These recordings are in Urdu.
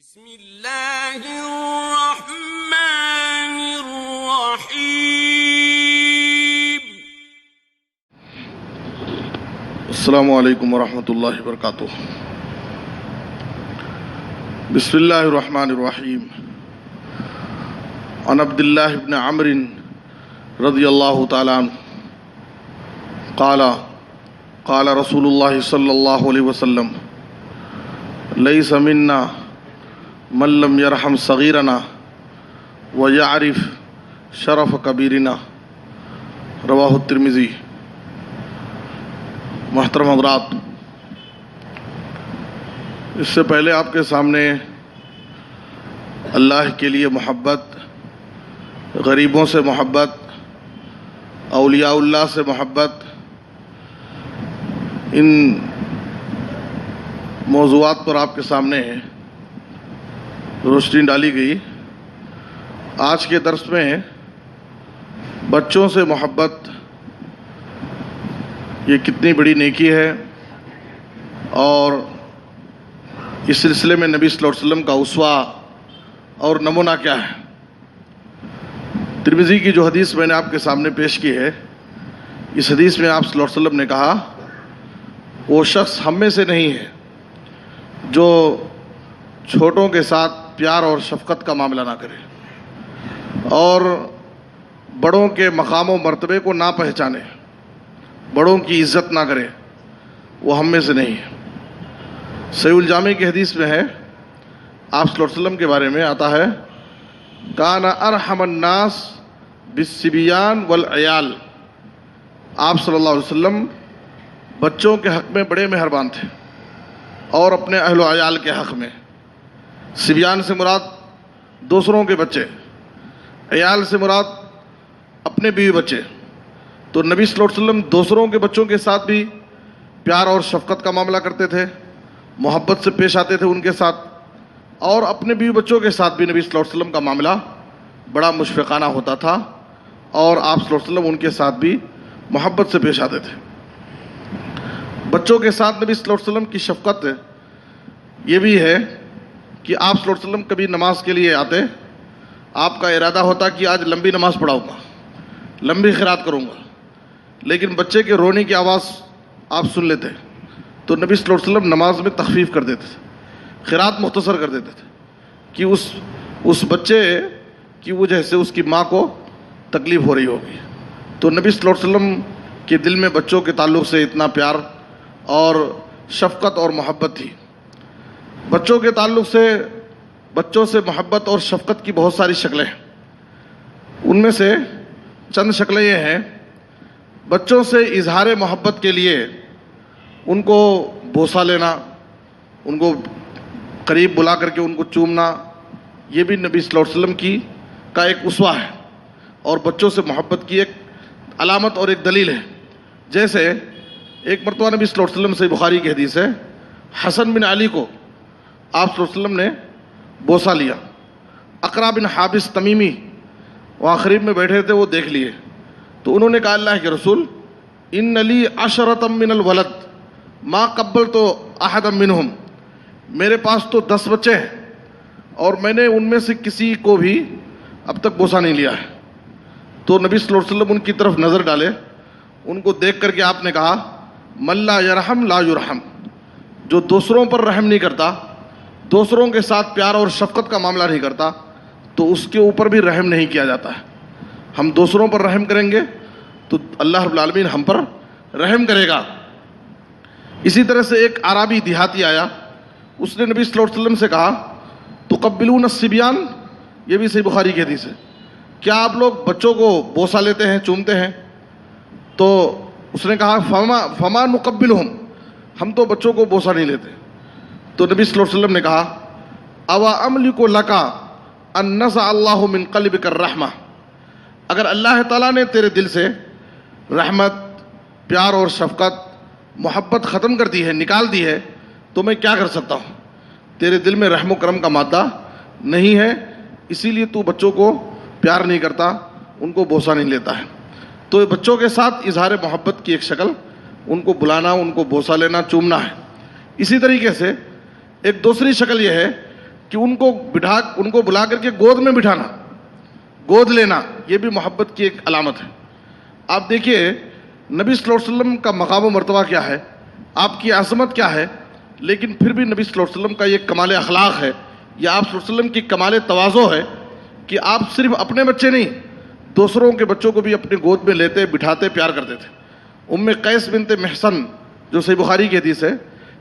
بسم اللہ الرحمن الرحیم۔ السلام علیکم ورحمۃ اللہ وبرکاتہ۔ بسم اللہ الرحمن الرحیم۔ عن عبد اللہ بن عمرو رضی اللہ تعالی عنہ قال قال رسول اللہ صلی اللہ علیہ وسلم لیس منا من لم یرحم صغیرنا ویعرف شرف کبیرنا، رواہ الترمذی۔ محترم حضرات، اس سے پہلے آپ کے سامنے اللہ کے لیے محبت، غریبوں سے محبت، اولیاء اللہ سے محبت، ان موضوعات پر آپ کے سامنے روشنی ڈالی گئی۔ آج کے درس میں بچوں سے محبت یہ کتنی بڑی نیکی ہے، اور اس سلسلے میں نبی صلی اللہ علیہ وسلم کا اسوہ اور نمونہ کیا ہے۔ ترمذی کی جو حدیث میں نے آپ کے سامنے پیش کی ہے، اس حدیث میں آپ صلی اللہ علیہ وسلم نے کہا وہ شخص ہم میں سے نہیں ہے جو چھوٹوں کے ساتھ پیار اور شفقت کا معاملہ نہ کرے اور بڑوں کے مقام و مرتبے کو نہ پہچانے، بڑوں کی عزت نہ کرے، وہ ہم میں سے نہیں ہے۔ صحیح الجامع کی حدیث میں ہے، آپ صلی اللہ علیہ وسلم کے بارے میں آتا ہے کان ارحم الناس بالصبیان والعیال۔ آپ صلی اللہ علیہ وسلم بچوں کے حق میں بڑے مہربان تھے اور اپنے اہل و عیال کے حق میں۔ صبیان سے مراد دوسروں کے بچے، عیال سے مراد اپنے بیوی بچے۔ تو نبی صلی اللہ علیہ وسلم دوسروں کے بچوں کے ساتھ بھی پیار اور شفقت کا معاملہ کرتے تھے، محبت سے پیش آتے تھے ان کے ساتھ، اور اپنے بیوی بچوں کے ساتھ بھی نبی صلی اللہ علیہ وسلم کا معاملہ بڑا مشفقانہ ہوتا تھا، اور آپ صلی اللہ علیہ وسلم ان کے ساتھ بھی محبت سے پیش آتے تھے۔ بچوں کے ساتھ نبی صلی اللہ علیہ وسلم کی شفقت یہ بھی ہے کہ آپ صلی اللہ علیہ وسلم کبھی نماز کے لیے آتے، آپ کا ارادہ ہوتا کہ آج لمبی نماز پڑھاؤں گا، لمبی قرات کروں گا، لیکن بچے کے رونے کی آواز آپ سن لیتے تو نبی صلی اللہ علیہ وسلم نماز میں تخفیف کر دیتے تھے، قرات مختصر کر دیتے تھے کہ اس بچے کی وجہ سے اس کی ماں کو تکلیف ہو رہی ہوگی۔ تو نبی صلی اللہ علیہ وسلم کے دل میں بچوں کے تعلق سے اتنا پیار اور شفقت اور محبت تھی۔ بچوں کے تعلق سے بچوں سے محبت اور شفقت کی بہت ساری شکلیں ہیں، ان میں سے چند شکلیں یہ ہیں۔ بچوں سے اظہار محبت کے لیے ان کو بوسہ لینا، ان کو قریب بلا کر کے ان کو چومنا، یہ بھی نبی صلی اللہ علیہ وسلم کا ایک اسوہ ہے اور بچوں سے محبت کی ایک علامت اور ایک دلیل ہے۔ جیسے ایک مرتبہ نبی صلی اللہ علیہ وسلم سے بخاری کی حدیث ہے، حسن بن علی کو آپ صلی اللہ علیہ وسلم نے بوسہ لیا۔ اقرا بن حابس تمیمی وہاں قریب میں بیٹھے تھے، وہ دیکھ لیے تو انہوں نے کہا اللہ کے رسول ان لی عشرۃ من الولد ما قبلت احدا منہم، میرے پاس تو 10 بچے ہیں اور میں نے ان میں سے کسی کو بھی اب تک بوسہ نہیں لیا ہے۔ تو نبی صلی اللہ علیہ وسلم ان کی طرف نظر ڈالے، ان کو دیکھ کر کے آپ نے کہا من لا یرحم لا یرحم، جو دوسروں پر رحم نہیں کرتا، دوسروں کے ساتھ پیار اور شفقت کا معاملہ نہیں کرتا، تو اس کے اوپر بھی رحم نہیں کیا جاتا ہے۔ ہم دوسروں پر رحم کریں گے تو اللہ رب العالمین ہم پر رحم کرے گا۔ اسی طرح سے ایک اعرابی دیہاتی آیا، اس نے نبی صلی اللہ علیہ وسلم سے کہا تقبلون الصبیان، یہ بھی صحیح بخاری کی حدیث ہے، کیا آپ لوگ بچوں کو بوسہ لیتے ہیں، چومتے ہیں؟ تو اس نے کہا فما نقبلہم، ہم تو بچوں کو بوسہ نہیں لیتے۔ تو نبی صلی اللہ علیہ وسلم نے کہا اوا املک لک ان نزع اللہ من قلبک الرحمہ، اگر اللہ تعالیٰ نے تیرے دل سے رحمت، پیار اور شفقت، محبت ختم کر دی ہے، نکال دی ہے، تو میں کیا کر سکتا ہوں؟ تیرے دل میں رحم و کرم کا مادہ نہیں ہے، اسی لیے تو بچوں کو پیار نہیں کرتا، ان کو بوسہ نہیں لیتا ہے۔ تو بچوں کے ساتھ اظہار محبت کی ایک شکل ان کو بلانا، ان کو بوسہ لینا، چومنا ہے۔ اسی طریقے سے ایک دوسری شکل یہ ہے کہ ان کو بلا کر کے گود میں بٹھانا، گود لینا، یہ بھی محبت کی ایک علامت ہے۔ آپ دیکھیے نبی صلی اللہ علیہ وسلم کا مقام و مرتبہ کیا ہے، آپ کی عظمت کیا ہے، لیکن پھر بھی نبی صلی اللہ علیہ وسلم کا یہ کمال اخلاق ہے، یا آپ صلی اللہ علیہ وسلم کی کمال تواضع ہے کہ آپ صرف اپنے بچے نہیں، دوسروں کے بچوں کو بھی اپنی گود میں لیتے، بٹھاتے، پیار کرتے تھے۔ ام قیس بنت محصن جو صحیح بخاری کی حدیث ہے،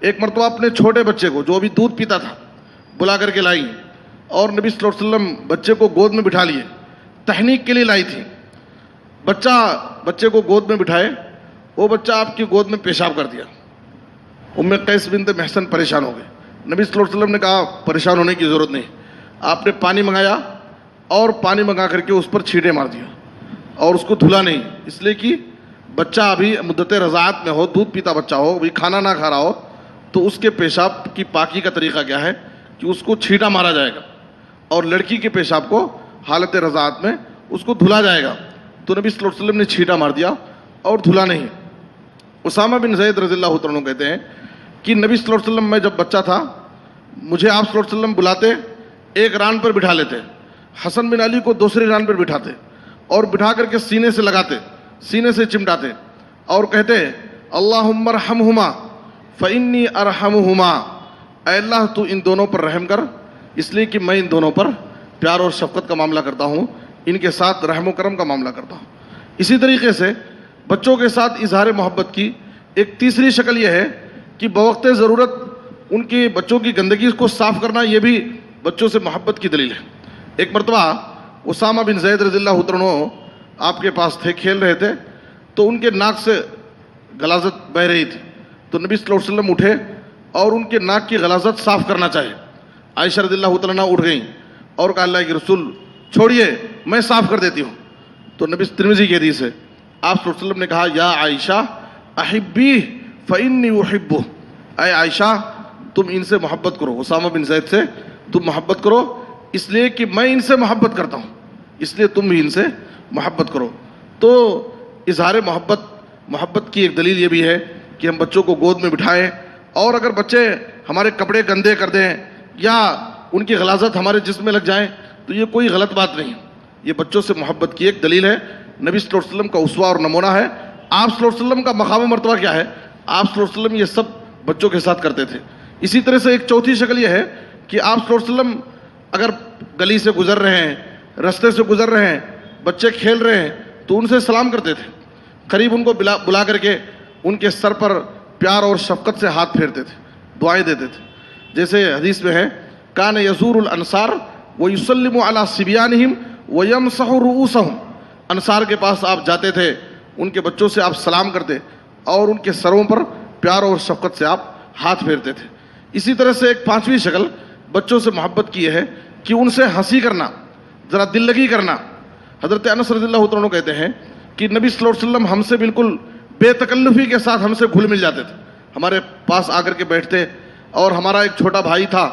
ایک مرتبہ اپنے چھوٹے بچے کو جو ابھی دودھ پیتا تھا بلا کر کے لائی، اور نبی صلی اللہ علیہ وسلم بچے کو گود میں بٹھا لیے، تحنیک کے لیے لائی تھی۔ بچے کو گود میں بٹھائے، وہ بچہ آپ کی گود میں پیشاب کر دیا۔ ام قیس بنت محصن پریشان ہو گئے۔ نبی صلی اللہ علیہ وسلم نے کہا پریشان ہونے کی ضرورت نہیں، آپ نے پانی منگایا اور پانی منگا کر کے اس پر چھینٹے مار دیا اور اس کو دھلا نہیں، اس لیے کہ بچہ ابھی مدت رضاعت میں ہو، دودھ پیتا بچہ ہو، ابھی کھانا نہ کھا رہا ہو، تو اس کے پیشاب کی پاکی کا طریقہ کیا ہے کہ اس کو چھینٹا مارا جائے گا، اور لڑکی کے پیشاب کو حالت رضاعت میں اس کو دھلا جائے گا۔ تو نبی صلی اللہ علیہ وسلم نے چھینٹا مار دیا اور دھلا نہیں۔ اسامہ بن زید رضی اللہ عنہ کہتے ہیں کہ نبی صلی اللہ علیہ وسلم میں جب بچہ تھا، مجھے آپ صلی اللہ علیہ وسلم بلاتے، ایک ران پر بٹھا لیتے، حسن بن علی کو دوسری ران پر بٹھاتے اور بٹھا کر کے سینے سے لگاتے، سینے سے چمٹاتے اور کہتے اللہم ارحمہما فانی ارحمہما، اے اللہ تو ان دونوں پر رحم کر، اس لیے کہ میں ان دونوں پر پیار اور شفقت کا معاملہ کرتا ہوں، ان کے ساتھ رحم و کرم کا معاملہ کرتا ہوں۔ اسی طریقے سے بچوں کے ساتھ اظہار محبت کی ایک تیسری شکل یہ ہے کہ بوقت ضرورت ان کی بچوں کی گندگی کو صاف کرنا، یہ بھی بچوں سے محبت کی دلیل ہے۔ ایک مرتبہ اسامہ بن زید رضی اللہ عنہ آپ کے پاس تھے، کھیل رہے تھے، تو ان کے ناک سے غلاظت بہ رہی تھی، تو نبی صلی اللہ علیہ وسلم اٹھے اور ان کے ناک کی غلاظت صاف کرنا چاہے۔ عائشہ رضی اللہ عنہا اٹھ گئیں اور کہا اللہ کے رسول چھوڑیے، میں صاف کر دیتی ہوں۔ تو نبی ترمذی کی حدیث ہے، آپ صلی اللہ علیہ وسلم نے کہا یا عائشہ احبی فانی احبہ، اے عائشہ تم ان سے محبت کرو، اسامہ بن زید سے تم محبت کرو، اس لیے کہ میں ان سے محبت کرتا ہوں، اس لیے تم بھی ان سے محبت کرو۔ تو اظہار محبت کی ایک دلیل یہ بھی ہے کہ ہم بچوں کو گود میں بٹھائیں، اور اگر بچے ہمارے کپڑے گندے کر دیں یا ان کی غلاظت ہمارے جسم میں لگ جائیں تو یہ کوئی غلط بات نہیں، یہ بچوں سے محبت کی ایک دلیل ہے، نبی صلی اللہ علیہ وسلم کا اسوہ اور نمونہ ہے۔ آپ صلی اللہ علیہ وسلم کا مقام و مرتبہ کیا ہے، آپ صلی اللہ علیہ وسلم یہ سب بچوں کے ساتھ کرتے تھے۔ اسی طرح سے ایک چوتھی شکل یہ ہے کہ آپ صلی اللہ علیہ وسلم اگر گلی سے گزر رہے ہیں، رستے سے گزر رہے ہیں، بچے کھیل رہے ہیں تو ان سے سلام کرتے تھے، قریب ان کو بلا کر کے ان کے سر پر پیار اور شفقت سے ہاتھ پھیرتے تھے، دعائیں دیتے تھے۔ جیسے حدیث میں ہے کان یزور الانصار ویسلم علی صبیانہم ویمسح رؤوسہم، انصار کے پاس آپ جاتے تھے، ان کے بچوں سے آپ سلام کرتے اور ان کے سروں پر پیار اور شفقت سے آپ ہاتھ پھیرتے تھے۔ اسی طرح سے ایک پانچویں شکل بچوں سے محبت کی ہے کہ ان سے ہنسی کرنا، ذرا دل لگی کرنا۔ حضرت انس رضی اللہ عنہ کہتے ہیں کہ نبی صلی اللہ علیہ وسلم ہم سے بالکل بے تکلفی کے ساتھ ہم سے گھل مل جاتے تھے، ہمارے پاس آ کر کے بیٹھتے، اور ہمارا ایک چھوٹا بھائی تھا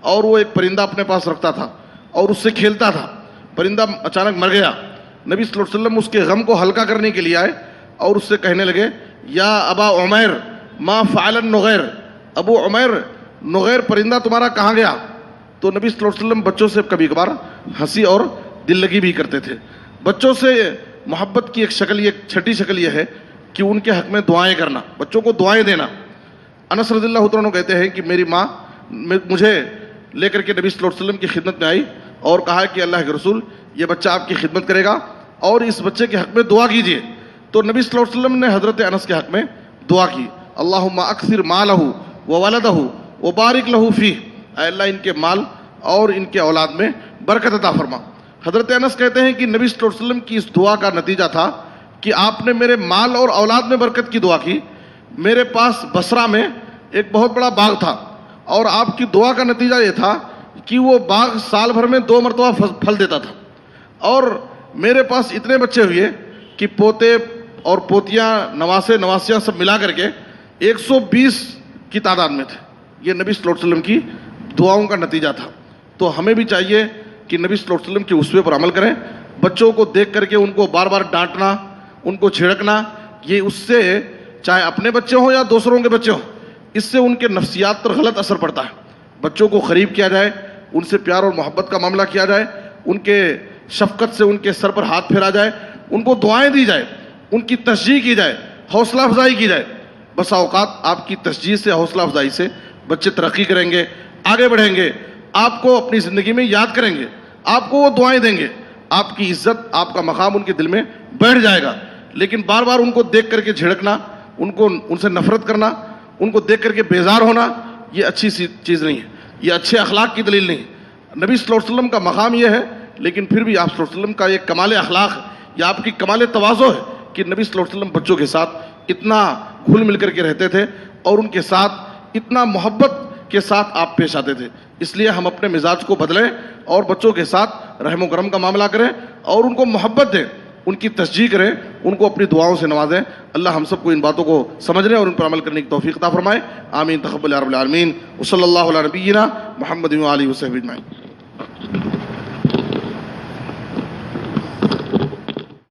اور وہ ایک پرندہ اپنے پاس رکھتا تھا اور اس سے کھیلتا تھا، پرندہ اچانک مر گیا، نبی صلی اللہ علیہ وسلم اس کے غم کو ہلکا کرنے کے لیے آئے اور اس سے کہنے لگے یا ابا عمیر ما فعل النغیر، ابو عمیر نغیر پرندہ تمہارا کہاں گیا؟ تو نبی صلی اللہ علیہ وسلم بچوں سے کبھی کبھار ہنسی اور دل لگی بھی کرتے تھے۔ بچوں سے محبت کی ایک شکل، یہ چھٹی شکل یہ ہے کہ ان کے حق میں دعائیں کرنا، بچوں کو دعائیں دینا۔ انس رضی اللہ عنہ کہتے ہیں کہ میری ماں مجھے لے کر کے نبی صلی اللہ علیہ وسلم کی خدمت میں آئی اور کہا کہ اللہ کے رسول یہ بچہ آپ کی خدمت کرے گا اور اس بچے کے حق میں دعا کیجیے۔ تو نبی صلی اللہ علیہ وسلم نے حضرت انس کے حق میں دعا کی، اللہم اکثر مالہ وولدہ وبارک لہ فیہ، اے اللہ ان کے مال اور ان کے اولاد میں برکت عطا فرما۔ حضرت انس کہتے ہیں کہ نبی صلی اللہ علیہ وسلم کی اس دعا کا نتیجہ تھا کہ آپ نے میرے مال اور اولاد میں برکت کی دعا کی۔ میرے پاس بصرہ میں ایک بہت بڑا باغ تھا اور آپ کی دعا کا نتیجہ یہ تھا کہ وہ باغ سال بھر میں 2 مرتبہ پھل دیتا تھا، اور میرے پاس اتنے بچے ہوئے کہ پوتے اور پوتیاں، نواسے نواسیاں سب ملا کر کے 120 کی تعداد میں تھے۔ یہ نبی صلی اللہ علیہ وسلم کی دعاؤں کا نتیجہ تھا۔ تو ہمیں بھی چاہیے کہ نبی صلی اللہ علیہ وسلم کے اسوے پر عمل کریں، بچوں کو دیکھ کر کے ان کو بار بار ڈانٹنا، ان کو چھڑکنا، یہ اس سے چاہے اپنے بچے ہوں یا دوسروں کے بچے ہوں، اس سے ان کے نفسیات پر غلط اثر پڑتا ہے۔ بچوں کو قریب کیا جائے، ان سے پیار اور محبت کا معاملہ کیا جائے، ان کے شفقت سے ان کے سر پر ہاتھ پھیرا جائے، ان کو دعائیں دی جائے، ان کی تشجیع کی جائے، حوصلہ افزائی کی جائے۔ بسا اوقات آپ کی تشجیع سے، حوصلہ افزائی سے بچے ترقی کریں گے، آگے بڑھیں گے، آپ کو اپنی زندگی میں یاد کریں گے، آپ کو وہ دعائیں دیں گے، آپ کی عزت، آپ کا مقام ان کے دل میں بیٹھ جائے گا۔ لیکن بار بار ان کو دیکھ کر کے جھڑکنا، ان سے نفرت کرنا، ان کو دیکھ کر کے بیزار ہونا، یہ اچھی سی چیز نہیں ہے، یہ اچھے اخلاق کی دلیل نہیں ہے۔ نبی صلی اللہ علیہ وسلم کا مقام یہ ہے، لیکن پھر بھی آپ صلی اللہ علیہ وسلم کا یہ کمال اخلاق یا آپ کی کمال تواضع ہے کہ نبی صلی اللہ علیہ وسلم بچوں کے ساتھ اتنا گھل مل کر کے رہتے تھے اور ان کے ساتھ اتنا محبت کے ساتھ آپ پیش آتے تھے۔ اس لیے ہم اپنے مزاج کو بدلیں اور بچوں کے ساتھ رحم و کرم کا معاملہ کریں اور ان کو محبت دیں، ان کی تشجیع کریں، ان کو اپنی دعاؤں سے نوازیں۔ اللہ ہم سب کو ان باتوں کو سمجھنے اور ان پر عمل کرنے کی توفیق عطا فرمائے۔ آمین تقبل یا رب العالمین۔ وصلی اللہ علی نبینا محمد و آلہ وصحبہ اجمعین۔